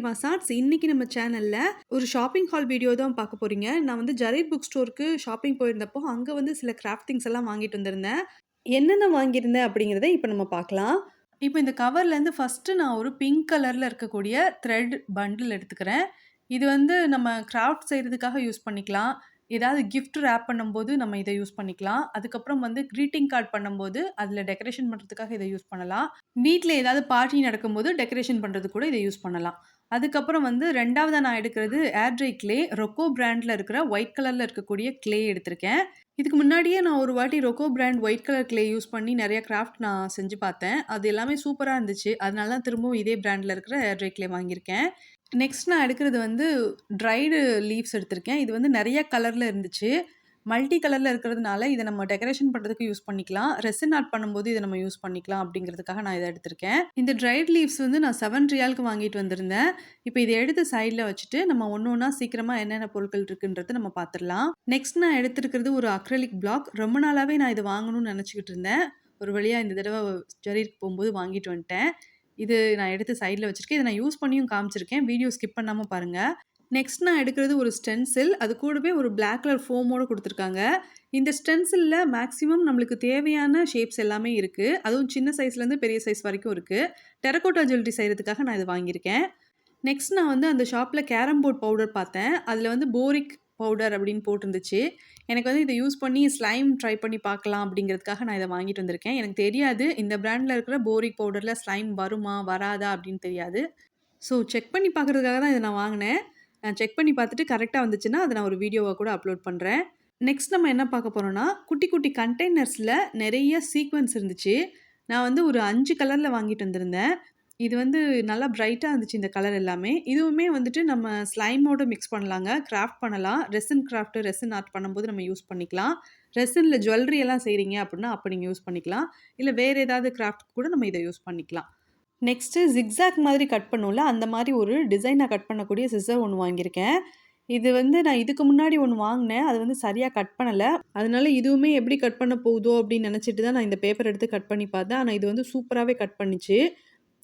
REVA'S இன்னைக்கு நம்ம சேனல்ல ஒரு ஷாப்பிங் ஹால் வீடியோ தான் பார்க்க போறீங்க. நான் வந்து ஜரீர் புக் ஸ்டோருக்கு ஷாப்பிங் போயிருந்தப்போ, அங்க வந்து சில கிராஃப்ட் திங்ஸ் எல்லாம் வாங்கிட்டு வந்திருந்தேன். என்னென்ன வாங்கியிருந்தேன் அப்படிங்கிறத இப்ப நம்ம பார்க்கலாம். இப்ப இந்த கவர்லேருந்து ஃபர்ஸ்ட்டு நான் ஒரு பிங்க் கலர்ல இருக்கக்கூடிய த்ரெட் பண்டில் எடுத்துக்கிறேன். இது வந்து நம்ம கிராஃப்ட் செய்றதுக்காக யூஸ் பண்ணிக்கலாம். ஏதாவது கிஃப்ட் ராப் பண்ணும்போது நம்ம இத யூஸ் பண்ணிக்கலாம். அதுக்கப்புறம் வந்து கிரீட்டிங் கார்ட் பண்ணும்போது, அதில டெக்கரேஷன் பண்றதுக்காக இத யூஸ் பண்ணலாம். வீட்ல ஏதாவது பார்ட்டி நடக்கும்போது டெக்கரேஷன் பண்றதுக்கு கூட இத யூஸ் பண்ணலாம். அதுக்கப்புறம் வந்து 2வதா நான் எடுக்கிறது ஏர் ட்ரை கிளே. ரொக்கோ பிராண்ட்ல இருக்கிற ஒயிட் கலர்ல இருக்கக்கூடிய கிளே எடுத்திருக்கேன். இதுக்கு முன்னாடியே நான் ஒரு வாட்டி Rocco brand white colour clay use பண்ணி நெறைய கிராஃப்ட் நான் செஞ்சு பார்த்தேன். அது எல்லாமே சூப்பரா இருந்துச்சு. அதனால தான் திரும்பவும் இதே பிராண்ட்ல இருக்கிற ஏர் ட்ரை கிளே வாங்கியிருக்கேன். நெக்ஸ்ட் நான் எடுக்கிறது வந்து ட்ரைடு லீவ்ஸ் எடுத்திருக்கேன். இது வந்து நெறைய கலர்ல இருந்துச்சு. மல்டி கலர்ல இருக்கிறதுனால இத நம்ம டெக்கரேஷன் பண்றதுக்கு யூஸ் பண்ணிக்கலாம். ரெசின் ஆர்ட் பண்ணும்போது இத நம்ம யூஸ் பண்ணிக்கலாம் அப்படிங்கிறதுக்காக நான் இத எடுத்திருக்கேன். இந்த ட்ரைட் லீவ்ஸ் வந்து நான் 7 ரியாலுக்கு வாங்கிட்டு வந்திருந்தேன். இப்ப இத எடுத்து சைடுல வச்சுட்டு நம்ம ஒண்ணு ஒண்ணா சீக்கிரமா என்னென்ன பொருட்கள் இருக்குன்றத நம்ம பார்த்துடலாம். நெக்ஸ்ட் நான் எடுத்திருக்கிறது ஒரு அக்ரிலிக் பிளாக். ரொம்ப நாளாவே நான் இத வாங்கணும்னு நெனச்சுக்கிட்டு இருந்தேன். ஒரு வழியா இந்த தடவ ஜரீருக்கு போம்போது வாங்கிட்டு வந்துட்டேன். இது நான் எடுத்து சைடுல வச்சிருக்கேன். இத நான் யூஸ் பண்ணியும் காமிச்சிருக்கேன். வீடியோ ஸ்கிப் பண்ணாம பாருங்க. நெக்ஸ்ட் நான் எடுக்கிறது ஒரு ஸ்டென்சில். அது கூடவே ஒரு பிளாக் கலர் ஃபோமோட குடுத்துருக்காங்க. இந்த ஸ்டென்சில்ல மேக்ஸிமம் நம்மளுக்கு தேவையான ஷேப்ஸ் எல்லாமே இருக்கு. அதுவும் சின்ன சைஸ்லேருந்து பெரிய சைஸ் வரைக்கும் இருக்கு. டெரகோட்டா ஜுவல்லரி செய்றதுக்காக நான் இத வாங்கியிருக்கேன். நெக்ஸ்ட் நான் வந்து அந்த ஷாப்ல கேரம் போர்ட் பவுடர் பார்த்தேன். அதில வந்து போரிக் பவுடர் அப்படின்னு போட்டிருந்துச்சு. எனக்கு வந்து இத யூஸ் பண்ணி ஸ்லைம் ட்ரை பண்ணி பார்க்கலாம் அப்படிங்கிறதுக்காக நான் இத வாங்கிட்டு வந்திருக்கேன். எனக்கு தெரியாது இந்த பிராண்ட்ல இருக்கிற போரிக் பவுடர்ல ஸ்லைம் வருமா? வராதா? அப்படின்னு தெரியாது. ஸோ செக் பண்ணி பார்க்குறதுக்காக தான் இத நான் வாங்குனேன். நான் செக் பண்ணி பார்த்துட்டு கரெக்ட்டா வந்துச்சுன்னா, அத நான் ஒரு வீடியோவா கூட அப்லோட் பண்றேன். நெக்ஸ்ட் நம்ம என்ன பார்க்க போறோம்னா, குட்டி குட்டி கண்டெய்னர்ஸ்ல நெறைய சீக்வென்ஸ் இருந்துச்சு. நான் வந்து ஒரு 5 கலர்ல வாங்கிட்டு வந்திருந்தேன். இது வந்து நல்லா பிரைட்டா இருந்துச்சு இந்த கலர் எல்லாமே. இதுவுமே வந்துட்டு நம்ம ஸ்லைமோட மிக்ஸ் பண்ணலாங்க. கிராஃப்ட் பண்ணலாம். ரெசின் கிராஃப்ட், ரெசின் ஆர்ட் பண்ணும்போது நம்ம யூஸ் பண்ணிக்கலாம். ரெசின்ல ஜுவல்லரி எல்லாம் செய்றீங்க அப்டின்னா, அப்ப நீங்க யூஸ் பண்ணிக்கலாம். இல்ல வேற ஏதாவது கிராஃப்ட் கூட நம்ம இத யூஸ் பண்ணிக்கலாம். நெக்ஸ்ட்டு ஜிக்ஸாக் மாதிரி கட் பண்ணுவோம்ல, அந்த மாரி ஒரு டிசைனா கட் பண்ணக்கூடிய சிசர் ஒண்ணு வாங்கியிருக்கேன். இது வந்து நான் இதுக்கு முன்னாடி ஒண்ணு வாங்குனேன். அது வந்து சரியா கட் பண்ணல. அதனால இதுவுமே எப்படி கட் பண்ண போகுதோ அப்படின்னு நெனச்சுட்டு தான் நான் இந்த பேப்பர் எடுத்து கட் பண்ணி பார்த்தேன். ஆனா இது வந்து சூப்பராவே கட் பண்ணுச்சு.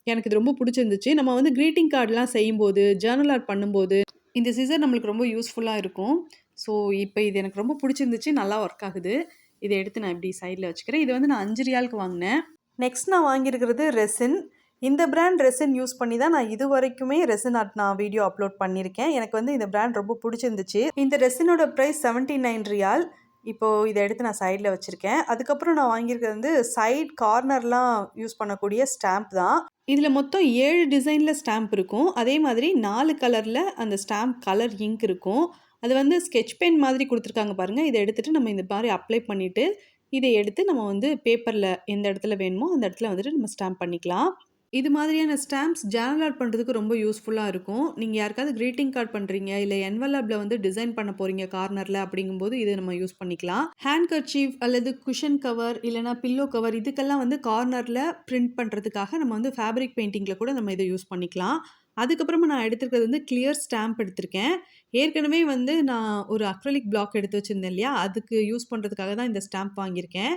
எனக்கு இது ரொம்ப புடிச்சிருந்துச்சு. நம்ம வந்து கிரீட்டிங் கார்ட்லாம் செய்யும்போது, ஜர்னல் ஆர்ட் பண்ணும்போது, இந்த சிசர் நம்மளுக்கு ரொம்ப யூஸ்ஃபுல்லா இருக்கும். ஸோ, இப்ப இது எனக்கு ரொம்ப புடிச்சிருந்துச்சு. நல்லா ஒர்க் ஆகுது. இத எடுத்து நான் இப்படி சைடுல வச்சுக்கிறேன். இது வந்து நான் 5 ரியாலுக்கு வாங்குனேன். நெக்ஸ்ட் நான் வாங்கியிருக்கிறது ரெசின். இந்த பிராண்ட் ரெசின் யூஸ் பண்ணி தான் நான் இதுவரைக்குமே ரெசின் ஆர்ட் நான் வீடியோ அப்லோட் பண்ணியிருக்கேன். எனக்கு வந்து இந்த பிராண்ட் ரொம்ப புடிச்சிருந்துச்சு. இந்த ரெசினோட பிரைஸ் 79 ரியால். இப்போ இத எடுத்து நான் சைடுல வச்சிருக்கேன். அதுக்கப்புறம் நான் வாங்கியிருக்கிறது வந்து சைட் கார்னர்லாம் யூஸ் பண்ணக்கூடிய ஸ்டாம்ப் தான். இதுல மொத்தம் 7 டிசைன்ல ஸ்டாம்ப் இருக்கும். அதே மாதிரி 4 கலர்ல அந்த ஸ்டாம்ப் கலர் இங்க் இருக்கும். அது வந்து ஸ்கெட்ச் பென் மாதிரி குடுத்துருக்காங்க பாருங்க. இத எடுத்துட்டு நம்ம இந்த மாரி அப்ளை பண்ணிட்டு, இத எடுத்து நம்ம வந்து பேப்பர்ல எந்த இடத்துல வேணுமோ, அந்த இடத்துல வந்துட்டு நம்ம ஸ்டாம்ப் பண்ணிக்கலாம். இது மாதிரியான ஸ்டாம்ப்ஸ் ஜர்னல் ஆர்ட் பண்றதுக்கு ரொம்ப யூஸ்ஃபுல்லா இருக்கும். நீங்க யாருக்காவது கிரீட்டிங் கார்ட் பண்றீங்க, இல்ல என்வலப்ல வந்து டிசைன் பண்ண போறீங்க கார்னர்ல அப்படிங்கும்போது இத நம்ம யூஸ் பண்ணிக்கலாம். ஹேண்ட் கர்ச்சீஃப் அல்லது குஷன் கவர் இல்லனா பில்லோ கவர் இதுக்கெல்லாம் வந்து கார்னர்ல பிரிண்ட் பண்றதுக்காக நம்ம வந்து ஃபேப்ரிக் பெயிண்டிங்ல கூட நம்ம இத யூஸ் பண்ணிக்கலாம். அதுக்கப்புறமா நான் எடுத்திருக்கிறது வந்து கிளியர் ஸ்டாம்ப் எடுத்திருக்கேன். ஏற்கனவே வந்து நான் ஒரு அக்ரிலிக் பிளாக் எடுத்து வச்சிருந்தேன் இல்லையா? அதுக்கு யூஸ் பண்றதுக்காக தான் இந்த ஸ்டாம்ப் வாங்கியிருக்கேன்.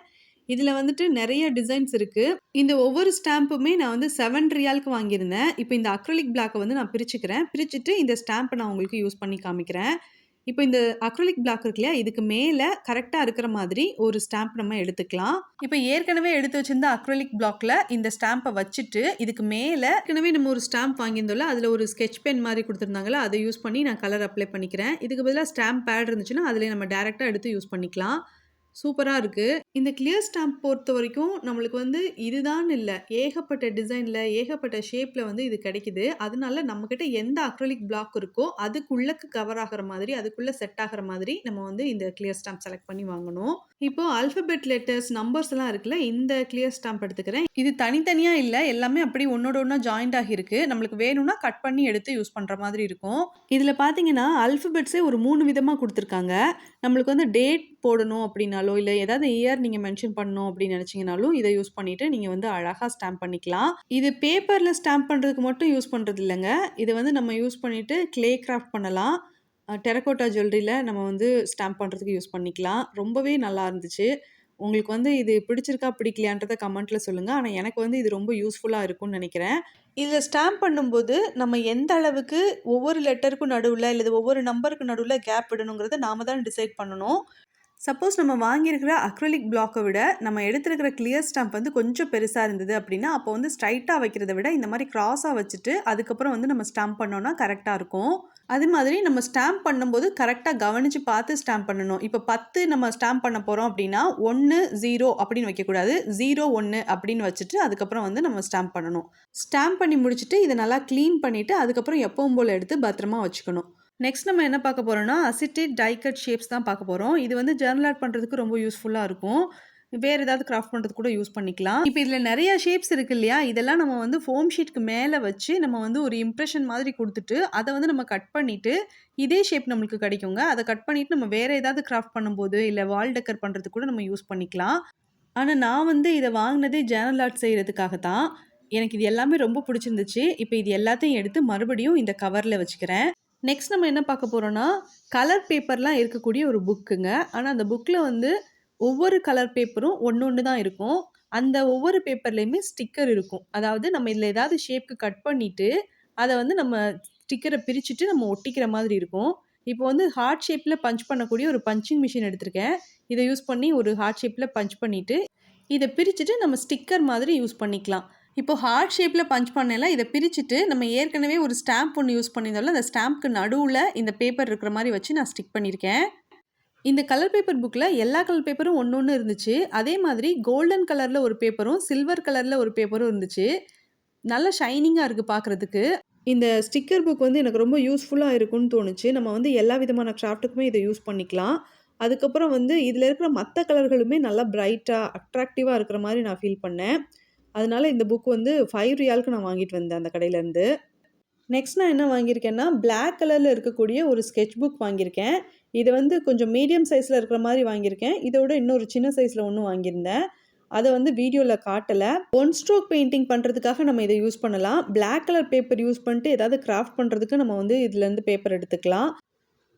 இதுல வந்துட்டு நெறைய டிசைன்ஸ் இருக்கு. இந்த ஒவ்வொரு ஸ்டாம்புமே நான் வந்து 7 ரியாலுக்கு வாங்கியிருந்தேன். இப்ப இந்த அக்ரிலிக் பிளாக்க வந்து நான் பிரிச்சுக்கிறேன். பிரிச்சுட்டு இந்த ஸ்டாம்ப நான் உங்களுக்கு யூஸ் பண்ணி காமிக்கிறேன். இப்ப இந்த அக்ரிலிக் பிளாக் இருக்கு இல்லையா? இதுக்கு மேல கரெக்ட்டா இருக்கிற மாதிரி ஒரு ஸ்டாம்ப் நம்ம எடுத்துக்கலாம். இப்ப ஏற்கனவே எடுத்து வச்சிருந்த அக்ரிலிக் பிளாக்ல இந்த ஸ்டாம்ப வச்சுட்டு, இதுக்கு மேல ஏற்கனவே நம்ம ஒரு ஸ்டாம்ப் வாங்கியிருந்தோம்ல, அதுல ஒரு ஸ்கெட்ச் பென் மாரி குடுத்திருந்தாங்கல்ல, அத யூஸ் பண்ணி நான் கலர் அப்ளை பண்ணிக்கிறேன். இதுக்கு பதிலா ஸ்டாம்ப் பேட் இருந்துச்சுன்னா, அதிலயே நம்ம டைரக்ட்டா எடுத்து யூஸ் பண்ணிக்கலாம். சூப்பரா இருக்கு. இந்த கிளியர் ஸ்டாம்ப் பொறுத்தவரைக்கும் நம்மளுக்கு வந்து இதுதான்னு இல்ல. ஏகப்பட்ட டிசைன்ல, ஏகப்பட்ட ஷேப்ல வந்து இது கிடைக்குது. அதனால நம்மகிட்ட எந்த அக்ரிலிக் பிளாக் இருக்கோ, அதுக்குள்ளக்கு கவர் ஆகுற மாதிரி, அதுக்குள்ள செட் ஆகுற மாதிரி நம்ம வந்து இந்த கிளியர் ஸ்டாம்ப் செலக்ட் பண்ணி வாங்கணும். இப்போ ஆல்ஃபபெட் லெட்டர்ஸ், நம்பர்ஸ் எல்லாம் இருக்குல்ல, இந்த கிளியர் ஸ்டாம்ப் எடுத்துக்கிறேன். இது தனித்தனியா இல்ல. எல்லாமே அப்படியே ஒண்ணோட ஒண்ணா ஜாயிண்ட் ஆகியிருக்கு. நம்மளுக்கு வேணும்னா கட் பண்ணி எடுத்து யூஸ் பண்ற மாதிரி இருக்கும். இதுல பார்த்தீங்கன்னா, ஆல்ஃபபெட்ஸே ஒரு 3 விதமா குடுத்துருக்காங்க. நம்மளுக்கு வந்து டேட் போடணும் அப்படின்னாலோ, இல்ல ஏதாவது இயர் நீங்க மென்ஷன் பண்ணணும் அப்படின்னு நினைச்சீங்கனாலும், இத யூஸ் பண்ணிட்டு நீங்க வந்து அழகா ஸ்டாம்ப் பண்ணிக்கலாம். இது பேப்பர்ல ஸ்டாம்ப் பண்றதுக்கு மட்டும் யூஸ் பண்றது இல்லங்க. இத வந்து நம்ம யூஸ் பண்ணிட்டு கிளே கிராஃப்ட் பண்ணலாம். டெரகோட்டா ஜுவல்லரில நம்ம வந்து ஸ்டாம்ப் பண்றதுக்கு யூஸ் பண்ணிக்கலாம். ரொம்பவே நல்லா இருந்துச்சு. உங்களுக்கு வந்து இது பிடிச்சிருக்கா, பிடிக்கலையான்றத கமெண்ட்ல சொல்லுங்க. ஆனா எனக்கு வந்து இது ரொம்ப யூஸ்ஃபுல்லா இருக்கும்னு நெனைக்கிறேன். இதில ஸ்டாம்ப் பண்ணும்போது, நம்ம எந்த அளவுக்கு ஒவ்வொரு லெட்டருக்கும் நடுவுல, இல்லது ஒவ்வொரு நம்பருக்கு நடுவுல கேப் விடணுங்கிறத நாம தான் டிசைட் பண்ணணும். சப்போஸ் நம்ம வாங்கியிருக்கிற அக்ரிலிக் பிளாக்க விட, நம்ம எடுத்திருக்கிற கிளியர் ஸ்டாம்ப் வந்து கொஞ்சம் பெருசா இருந்தது அப்படின்னா, அப்போ வந்து ஸ்ட்ரைட்டா வைக்கிறத விட, இந்த மாரி கிராஸா வச்சுட்டு, அதுக்கப்புறம் வந்து நம்ம ஸ்டாம்ப் பண்ணோம்னா கரெக்ட்டா இருக்கும். அது மாதிரி நம்ம ஸ்டாம்ப் பண்ணும்போது கரெக்ட்டா கவனிச்சு பார்த்து ஸ்டாம்ப் பண்ணணும். இப்ப 10 நம்ம ஸ்டாம்ப் பண்ண போறோம் அப்படின்னா, 1, 0 அப்படின்னு வைக்கக்கூடாது. 0, 1 அப்படின்னு வச்சுட்டு, அதுக்கப்புறம் வந்து நம்ம ஸ்டாம்ப் பண்ணணும். ஸ்டாம்ப் பண்ணி முடிச்சுட்டு, இத நல்லா கிளீன் பண்ணிட்டு, அதுக்கப்புறம் எப்பவும் போல எடுத்து பத்திரமா வச்சுக்கணும். நெக்ஸ்ட் நம்ம என்ன பார்க்க போறோம்னா, அசிட்டேட் டை கட் ஷேப்ஸ் தான் பார்க்க போறோம். இது வந்து ஜர்னல் ஆர்ட் பண்றதுக்கு ரொம்ப யூஸ்ஃபுல்லா இருக்கும். வேற ஏதாவது கிராஃப்ட் பண்றதுக்கு கூட யூஸ் பண்ணிக்கலாம். இப்ப இதுல நெறைய ஷேப்ஸ் இருக்கு இல்லையா? இதெல்லாம் நம்ம வந்து ஃபோம் ஷீட்க்கு மேல வச்சு, நம்ம வந்து ஒரு இம்ப்ரஷன் மாதிரி குடுத்துட்டு, அத வந்து நம்ம கட் பண்ணிட்டு, இதே ஷேப் நம்மளுக்கு கிடைக்குங்க. அத கட் பண்ணிட்டு நம்ம வேற ஏதாவது கிராஃப்ட் பண்ணும்போது, இல்ல வால் டெக்கர் பண்றதுக்கு கூட நம்ம யூஸ் பண்ணிக்கலாம். ஆனா நான் வந்து இத வாங்குனதே ஜர்னல் ஆர்ட் செய்றதுக்காக தான். எனக்கு இது எல்லாமே ரொம்ப பிடிச்சிருந்துச்சு. இப்ப இது எல்லாத்தையும் எடுத்து மறுபடியும் இந்த கவர்ல வச்சுக்கிறேன். நெக்ஸ்ட் நம்ம என்ன பார்க்க போறோம்னா, கலர் பேப்பர்லாம் இருக்கக்கூடிய ஒரு புக்குங்க. ஆனா அந்த புக்ல வந்து ஒவ்வொரு கலர் பேப்பரும் ஒண்ணு தான் இருக்கும். அந்த ஒவ்வொரு பேப்பர்லயுமே ஸ்டிக்கர் இருக்கும். அதாவது நம்ம இதுல ஏதாவது ஷேப்க்கு கட் பண்ணிட்டு, அத வந்து நம்ம ஸ்டிக்கர பிரிச்சுட்டு நம்ம ஒட்டிக்கிற மாதிரி இருக்கும். இப்போ வந்து ஹார்ட் ஷேப்ல பஞ்ச் பண்ணக்கூடிய ஒரு பஞ்சிங் மிஷின் எடுத்திருக்கேன். இத யூஸ் பண்ணி ஒரு ஹார்ட் ஷேப்ல பஞ்ச் பண்ணிட்டு, இத பிரிச்சுட்டு நம்ம ஸ்டிக்கர் மாதிரி யூஸ் பண்ணிக்கலாம். இப்போ ஹார்ட் ஷேப்ல பஞ்ச் பண்ணேன்ல, இத பிரிச்சுட்டு நம்ம ஏற்கனவே ஒரு ஸ்டாம்ப் ஒண்ணு யூஸ் பண்ணியிருந்தோம்ல, அந்த ஸ்டாம்ப்க்கு நடுவுல இந்த பேப்பர் இருக்கிற மாரி வச்சு நான் ஸ்டிக் பண்ணியிருக்கேன். இந்த கலர் பேப்பர் புக்ல எல்லா கலர் பேப்பரும் ஒண்ணு இருந்துச்சு. அதே மாதிரி கோல்டன் கலர்ல ஒரு பேப்பரும், சில்வர் கலர்ல ஒரு பேப்பரும் இருந்துச்சு. நல்ல ஷைனிங்கா இருக்கு பார்க்கறதுக்கு. இந்த ஸ்டிக்கர் புக் வந்து எனக்கு ரொம்ப யூஸ்ஃபுல்லா இருக்கும்னு தோணுச்சு. நம்ம வந்து எல்லா விதமான கிராஃப்ட்டுக்குமே இத யூஸ் பண்ணிக்கலாம். அதுக்கப்புறம் வந்து இதில இருக்கிற மத்த கலர்களுமே நல்லா பிரைட்டா, அட்ராக்டிவா இருக்கிற மாரி நான் ஃபீல் பண்ணேன். அதனால இந்த புக் வந்து ₹5க்கு நான் வாங்கிட்டு வந்தேன் அந்த கடையிலேருந்து. நெக்ஸ்ட் நான் என்ன வாங்கியிருக்கேன்னா, பிளாக் கலர்ல இருக்கக்கூடிய ஒரு ஸ்கெட்ச் புக் வாங்கியிருக்கேன். இது வந்து கொஞ்சம் மீடியம் சைஸ்ல இருக்கிற மாரி வாங்கியிருக்கேன். இத விட இன்னொரு சின்ன சைஸ்ல ஒண்ணு வாங்கியிருந்தேன். அத வந்து வீடியோல காட்டல. ஒன் ஸ்ட்ரோக் பெயிண்டிங் பண்றதுக்காக நம்ம இத யூஸ் பண்ணலாம். பிளாக் கலர் பேப்பர் யூஸ் பண்ணிட்டு ஏதாவது கிராஃப்ட் பண்றதுக்கு நம்ம வந்து இதுலேருந்து பேப்பர் எடுத்துக்கலாம்.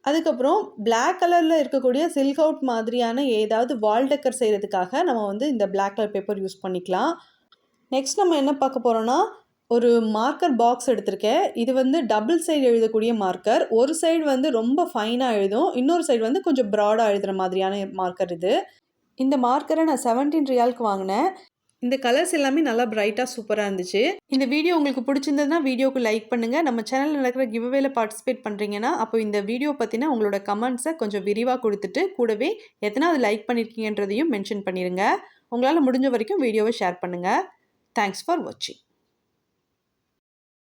அதுக்கப்புறம் பிளாக் கலர்ல இருக்கக்கூடிய சில்க் அவுட் மாதிரியான ஏதாவது வால் டெக்கர் செய்றதுக்காக நம்ம வந்து இந்த பிளாக் கலர் பேப்பர் யூஸ் பண்ணிக்கலாம். நெக்ஸ்ட் நம்ம என்ன பார்க்க போறோம்னா, ஒரு மார்க்கர் பாக்ஸ் எடுத்திருக்கேன். இது வந்து டபுள் சைடு எழுதக்கூடிய மார்க்கர். ஒரு சைடு வந்து ரொம்ப ஃபைனா எழுதும். இன்னொரு சைடு வந்து கொஞ்சம் ப்ராடா எழுதுற மாதிரியான மார்க்கர் இது. இந்த மார்க்கர நான் ₹17க்கு வாங்குனேன். இந்த கலர்ஸ் எல்லாமே நல்லா பிரைட்டா சூப்பரா இருந்துச்சு. இந்த வீடியோ உங்களுக்கு பிடிச்சிருந்ததுன்னா வீடியோக்கு லைக் பண்ணுங்க. நம்ம சேனல்ல நடக்கிற கிவ் அவேல பார்ட்டிசிபேட் பண்றீங்கன்னா, அப்போ இந்த வீடியோ பத்தின உங்களோட கமெண்ட்ஸ கொஞ்சம் விரிவா குடுத்துட்டு, கூடவே எத்தனாவது லைக் பண்ணியிருக்கீங்கன்றதையும் மென்ஷன் பண்ணிருங்க. உங்களால முடிஞ்ச வரைக்கும் வீடியோவ ஷேர் பண்ணுங்க. தேங்க்ஸ் ஃபார் வாட்சிங்.